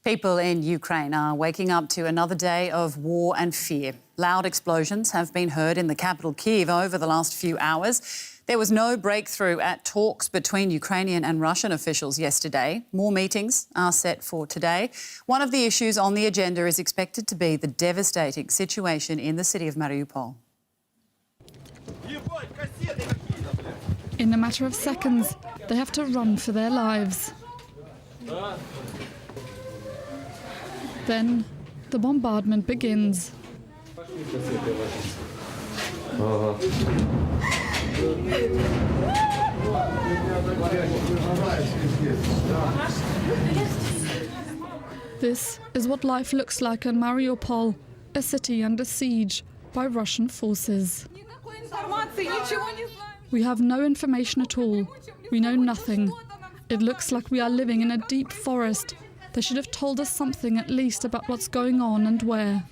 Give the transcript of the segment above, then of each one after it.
People in Ukraine are waking up to another day of war and fear. Loud explosions have been heard in the capital Kyiv over the last few hours. There was no breakthrough at talks between Ukrainian and Russian officials yesterday. More meetings are set for today. One of the issues on the agenda is expected to be the devastating situation in the city of Mariupol. In a matter of seconds, they have to run for their lives. Then the bombardment begins. This is what life looks like in Mariupol, a city under siege by Russian forces. We have no information at all. We know nothing. It looks like we are living in a deep forest. They should have told us something at least about what's going on and where.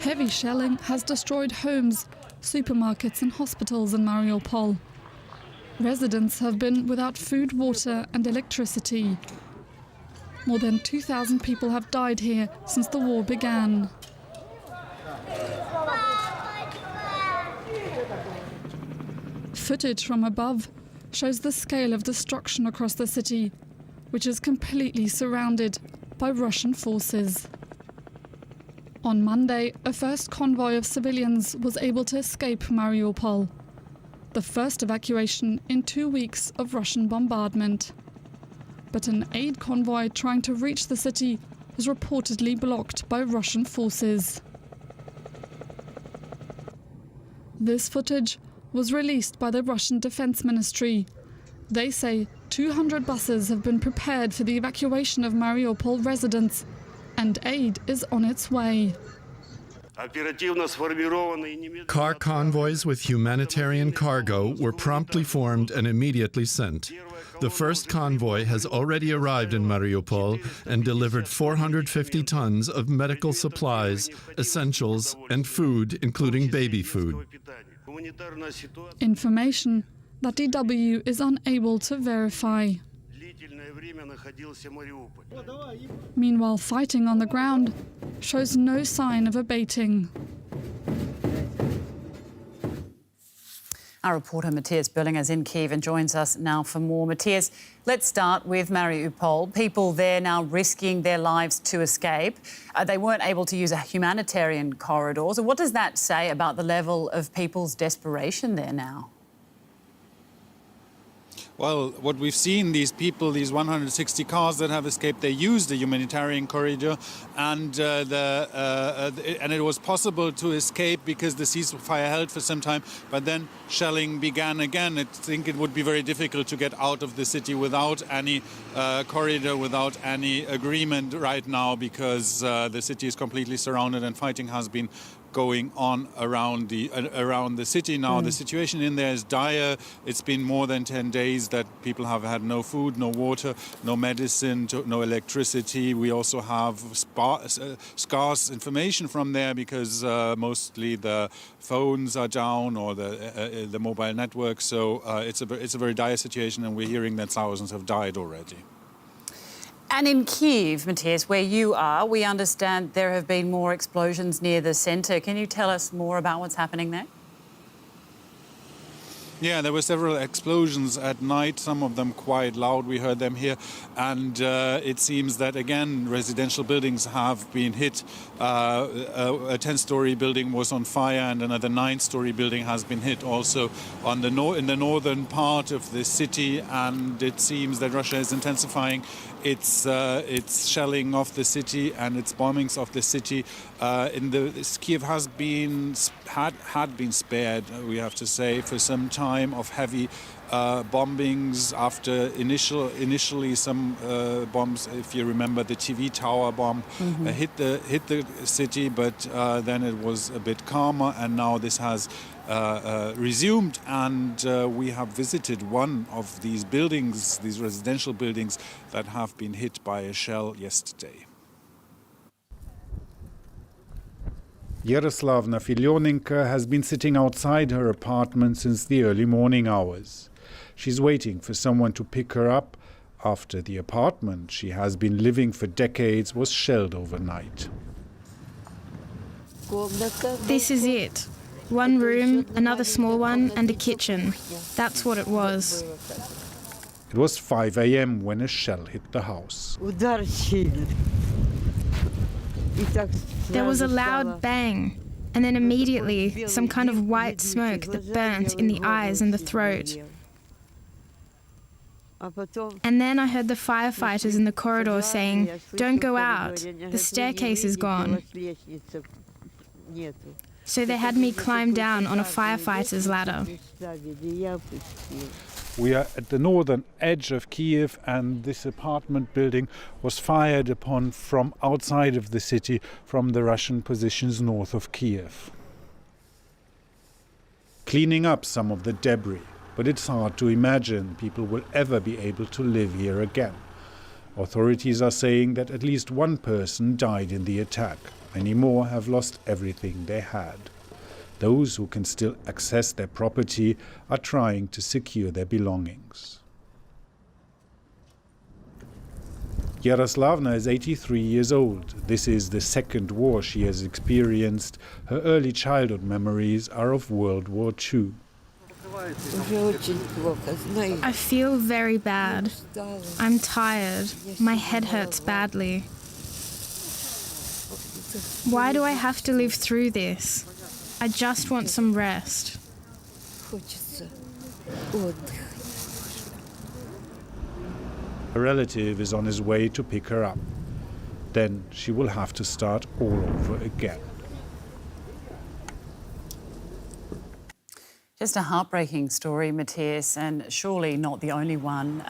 Heavy shelling has destroyed homes, supermarkets and hospitals in Mariupol. Residents have been without food, water and electricity. More than 2,000 people have died here since the war began. Footage from above shows the scale of destruction across the city, which is completely surrounded by Russian forces. On Monday, a first convoy of civilians was able to escape Mariupol, the first evacuation in 2 weeks of Russian bombardment. But an aid convoy trying to reach the city was reportedly blocked by Russian forces. This footage was released by the Russian Defense Ministry. They say 200 buses have been prepared for the evacuation of Mariupol residents, and aid is on its way. Car convoys with humanitarian cargo were promptly formed and immediately sent. The first convoy has already arrived in Mariupol and delivered 450 tons of medical supplies, essentials, and food, including baby food. Information that DW is unable to verify. Meanwhile, fighting on the ground shows no sign of abating. Our reporter Matthias Böllinger is in Kyiv and joins us now for more. Matthias, let's start with Mariupol. People there now risking their lives to escape. They weren't able to use a humanitarian corridor. So what does that say about the level of people's desperation there now? Well, what we've seen, these people, these 160 cars that have escaped, they used the humanitarian corridor, and it was possible to escape because the ceasefire held for some time, but then shelling began again. I think it would be very difficult to get out of the city without any corridor, without any agreement right now, because the city is completely surrounded and fighting has been going on around the city now. The situation in there is dire. It's been more than 10 days that people have had no food, no water, no medicine, no electricity. We also have scarce information from there because mostly the phones are down or the mobile network. So it's a very dire situation, and we're hearing that thousands have died already. And in Kyiv, Matthias, where you are, we understand there have been more explosions near the centre. Can you tell us more about what's happening there? Yeah, there were several explosions at night, some of them quite loud. We heard them here. And it seems that, again, residential buildings have been hit. A 10-story building was on fire and another 9-story building has been hit also on in the northern part of the city. And it seems that Russia is intensifying its shelling of the city and its bombings of the city. Kyiv had been spared, we have to say, for some time of heavy bombings after initially some bombs, if you remember the TV tower bomb, hit the city, but then it was a bit calmer, and now this has resumed, and we have visited one of these buildings, these residential buildings that have been hit by a shell yesterday. Yaroslavna Filionenko has been sitting outside her apartment since the early morning hours. She's waiting for someone to pick her up after the apartment she has been living for decades was shelled overnight. This is it. One room, another small one, and a kitchen. That's what it was. It was 5 a.m. when a shell hit the house. There was a loud bang, and then immediately some kind of white smoke that burnt in the eyes and the throat. And then I heard the firefighters in the corridor saying, "Don't go out, the staircase is gone." So they had me climb down on a firefighter's ladder. We are at the northern edge of Kyiv, and this apartment building was fired upon from outside of the city, from the Russian positions north of Kyiv. Cleaning up some of the debris, but it's hard to imagine people will ever be able to live here again. Authorities are saying that at least one person died in the attack. Many more have lost everything they had. Those who can still access their property are trying to secure their belongings. Yaroslavna is 83 years old. This is the second war she has experienced. Her early childhood memories are of World War II. I feel very bad. I'm tired. My head hurts badly. Why do I have to live through this? I just want some rest. A relative is on his way to pick her up. Then she will have to start all over again. Just a heartbreaking story, Matthias, and surely not the only one.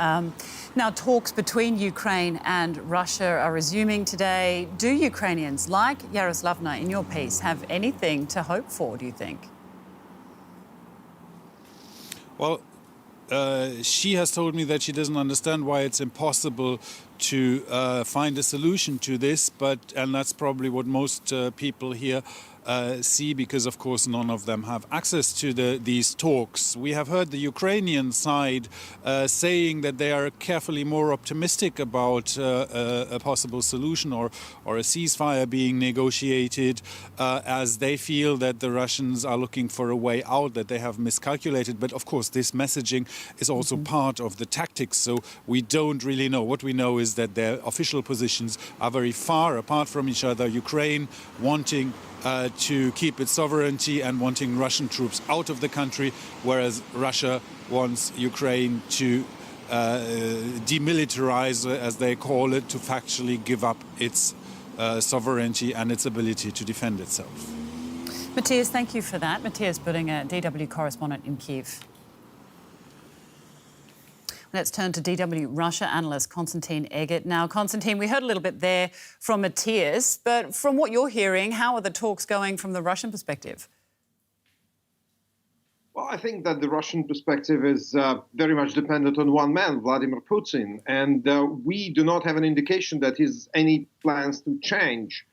Now, talks between Ukraine and Russia are resuming today. Do Ukrainians, like Yaroslavna in your piece, have anything to hope for, do you think? Well, she has told me that she doesn't understand why it's impossible to find a solution to this, and that's probably what most people here see, because of course none of them have access to these talks. We have heard the Ukrainian side saying that they are carefully more optimistic about a possible solution or a ceasefire being negotiated, as they feel that the Russians are looking for a way out, that they have miscalculated. But of course this messaging is also part of the tactics, so we don't really know. What we know is that their official positions are very far apart from each other. Ukraine wanting to keep its sovereignty and wanting Russian troops out of the country, whereas Russia wants Ukraine to demilitarize, as they call it, to factually give up its sovereignty and its ability to defend itself. Matthias, thank you for that. Matthias Buddinger, DW correspondent in Kyiv. Let's turn to DW Russia analyst Konstantin Egert. Now, Konstantin, we heard a little bit there from Matthias, but from what you're hearing, how are the talks going from the Russian perspective? Well, I think that the Russian perspective is very much dependent on one man, Vladimir Putin, and we do not have an indication that he has any plans to change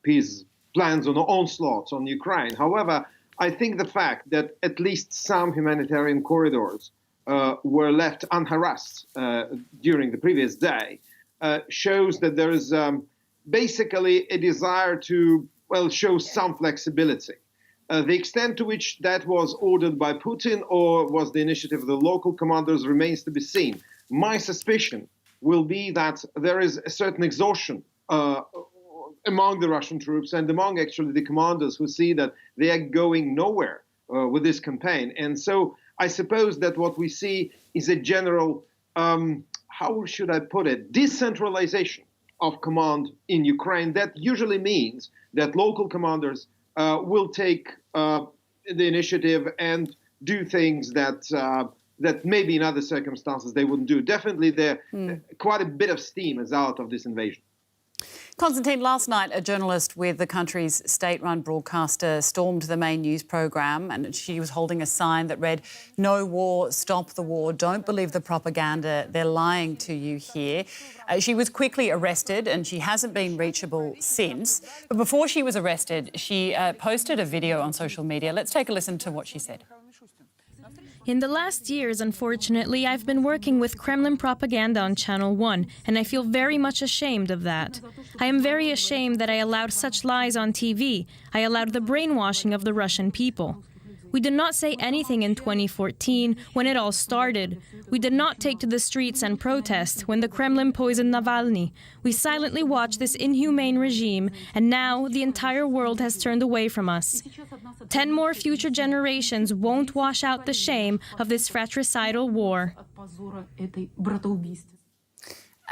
his plans on onslaughts on Ukraine. However, I think the fact that at least some humanitarian corridors were left unharassed during the previous day shows that there is basically a desire to, well, show some flexibility. The extent to which that was ordered by Putin or was the initiative of the local commanders remains to be seen. My suspicion will be that there is a certain exhaustion among the Russian troops and among actually the commanders who see that they are going nowhere with this campaign. And so I suppose that what we see is a general, how should I put it, decentralization of command in Ukraine. That usually means that local commanders will take the initiative and do things that maybe in other circumstances they wouldn't do. Definitely, quite a bit of steam is out of this invasion. Konstantin, last night a journalist with the country's state-run broadcaster stormed the main news programme, and she was holding a sign that read, "No war, stop the war, don't believe the propaganda, they're lying to you here." She was quickly arrested and she hasn't been reachable since. But before she was arrested, she posted a video on social media. Let's take a listen to what she said. In the last years, unfortunately, I've been working with Kremlin propaganda on Channel 1, and I feel very much ashamed of that. I am very ashamed that I allowed such lies on TV. I allowed the brainwashing of the Russian people. We did not say anything in 2014 when it all started. We did not take to the streets and protest when the Kremlin poisoned Navalny. We silently watched this inhumane regime, and now the entire world has turned away from us. 10 more future generations won't wash out the shame of this fratricidal war.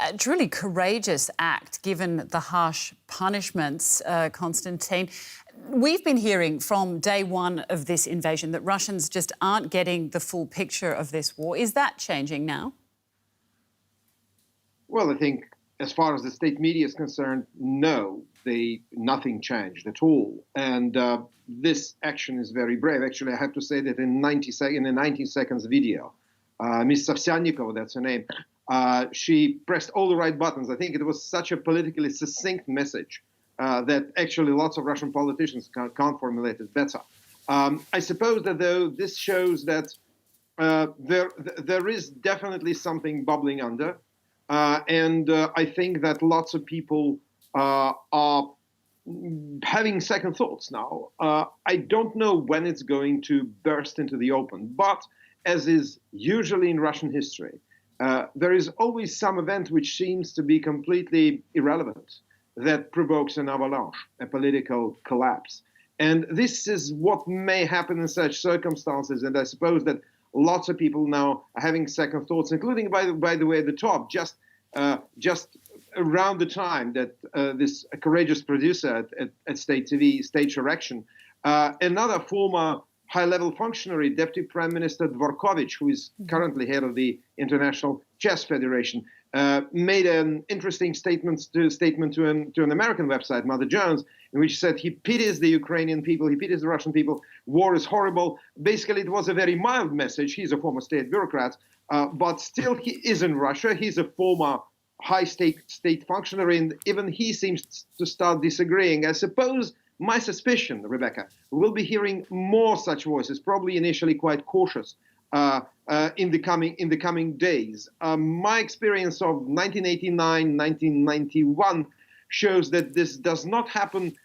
A truly courageous act, given the harsh punishments, Konstantin. We've been hearing from day one of this invasion that Russians just aren't getting the full picture of this war. Is that changing now? Well, I think as far as the state media is concerned, no, nothing changed at all. And this action is very brave. Actually, I have to say that in a 19 seconds video, Ms. Savsyannikova, that's her name, she pressed all the right buttons. I think it was such a politically succinct message that actually lots of Russian politicians can't formulate it better. I suppose that, though, this shows that there is definitely something bubbling under. And I think that lots of people are having second thoughts now. I don't know when it's going to burst into the open, but as is usually in Russian history, there is always some event which seems to be completely irrelevant that provokes an avalanche, a political collapse. And this is what may happen in such circumstances. And I suppose that lots of people now are having second thoughts, including, by the way, at the top, just around the time that this courageous producer at State TV staged her action, another former high-level functionary, Deputy Prime Minister Dvorkovich, who is currently head of the International Chess Federation, made an interesting statement to an American website, Mother Jones, in which he said he pities the Ukrainian people, he pities the Russian people, war is horrible. Basically, it was a very mild message. He's a former state bureaucrat, but still he is in Russia. He's a former high-state functionary, and even he seems to start disagreeing. I suppose my suspicion, Rebecca, we'll be hearing more such voices, probably initially quite cautious, in the coming days. My experience of 1989, 1991 shows that this does not happen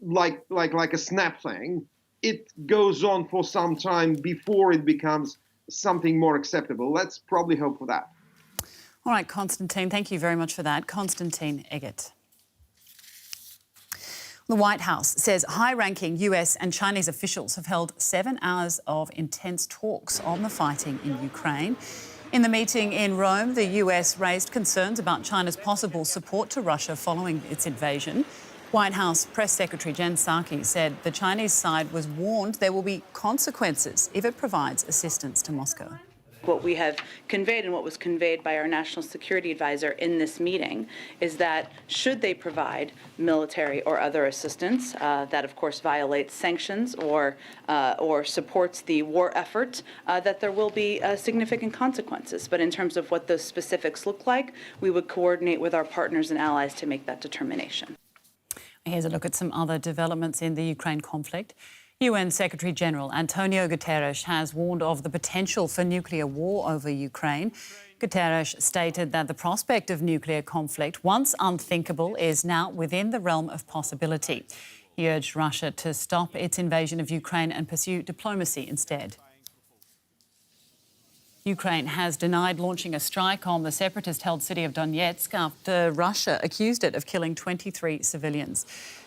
like a snap thing. It goes on for some time before it becomes something more acceptable. Let's probably hope for that. All right, Konstantin, thank you very much for that. Konstantin Eggert. The White House says high-ranking US and Chinese officials have held 7 hours of intense talks on the fighting in Ukraine. In the meeting in Rome, the US raised concerns about China's possible support to Russia following its invasion. White House Press Secretary Jen Psaki said the Chinese side was warned there will be consequences if it provides assistance to Moscow. What we have conveyed and what was conveyed by our national security advisor in this meeting is that should they provide military or other assistance that, of course, violates sanctions or supports the war effort, that there will be significant consequences. But in terms of what those specifics look like, we would coordinate with our partners and allies to make that determination. Here's a look at some other developments in the Ukraine conflict. UN Secretary-General Antonio Guterres has warned of the potential for nuclear war over Ukraine. Guterres stated that the prospect of nuclear conflict, once unthinkable, is now within the realm of possibility. He urged Russia to stop its invasion of Ukraine and pursue diplomacy instead. Ukraine has denied launching a strike on the separatist-held city of Donetsk after Russia accused it of killing 23 civilians.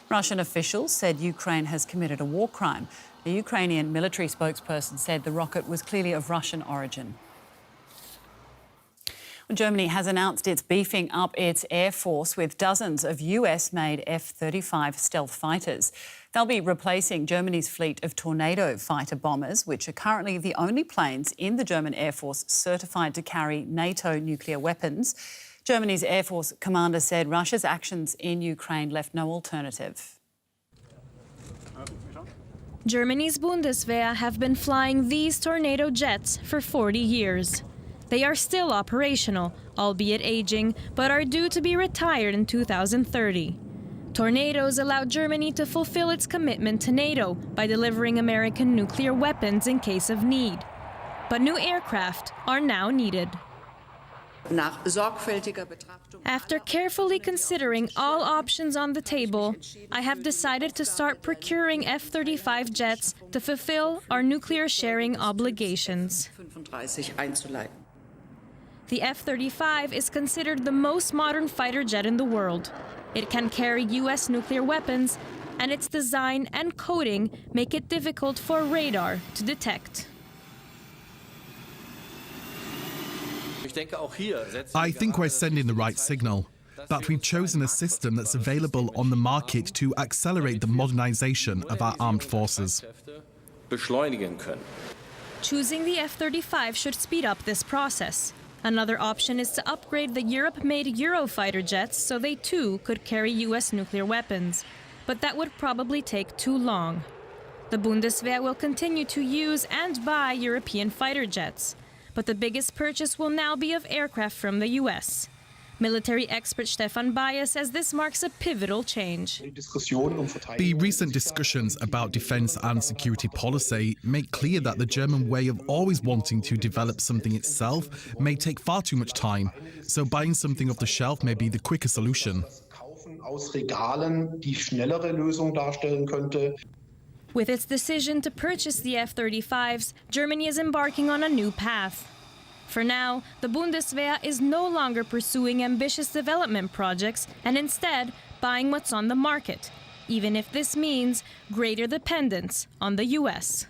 Russian officials said Ukraine has committed a war crime. The Ukrainian military spokesperson said the rocket was clearly of Russian origin. Germany has announced it's beefing up its air force with dozens of US-made F-35 stealth fighters. They'll be replacing Germany's fleet of Tornado fighter bombers, which are currently the only planes in the German Air Force certified to carry NATO nuclear weapons. Germany's Air Force commander said Russia's actions in Ukraine left no alternative. Germany's Bundeswehr have been flying these Tornado jets for 40 years. They are still operational, albeit aging, but are due to be retired in 2030. Tornadoes allow Germany to fulfill its commitment to NATO by delivering American nuclear weapons in case of need. But new aircraft are now needed. After carefully considering all options on the table, I have decided to start procuring F-35 jets to fulfill our nuclear sharing obligations. The F-35 is considered the most modern fighter jet in the world. It can carry U.S. nuclear weapons, and its design and coating make it difficult for radar to detect. I think we're sending the right signal, that we've chosen a system that's available on the market to accelerate the modernization of our armed forces. Choosing the F-35 should speed up this process. Another option is to upgrade the Europe-made Eurofighter jets so they too could carry U.S. nuclear weapons. But that would probably take too long. The Bundeswehr will continue to use and buy European fighter jets. But the biggest purchase will now be of aircraft from the U.S. Military expert Stefan Bayer says this marks a pivotal change. The recent discussions about defense and security policy make clear that the German way of always wanting to develop something itself may take far too much time, so buying something off the shelf may be the quicker solution. With its decision to purchase the F-35s, Germany is embarking on a new path. For now, the Bundeswehr is no longer pursuing ambitious development projects and instead buying what's on the market, even if this means greater dependence on the US.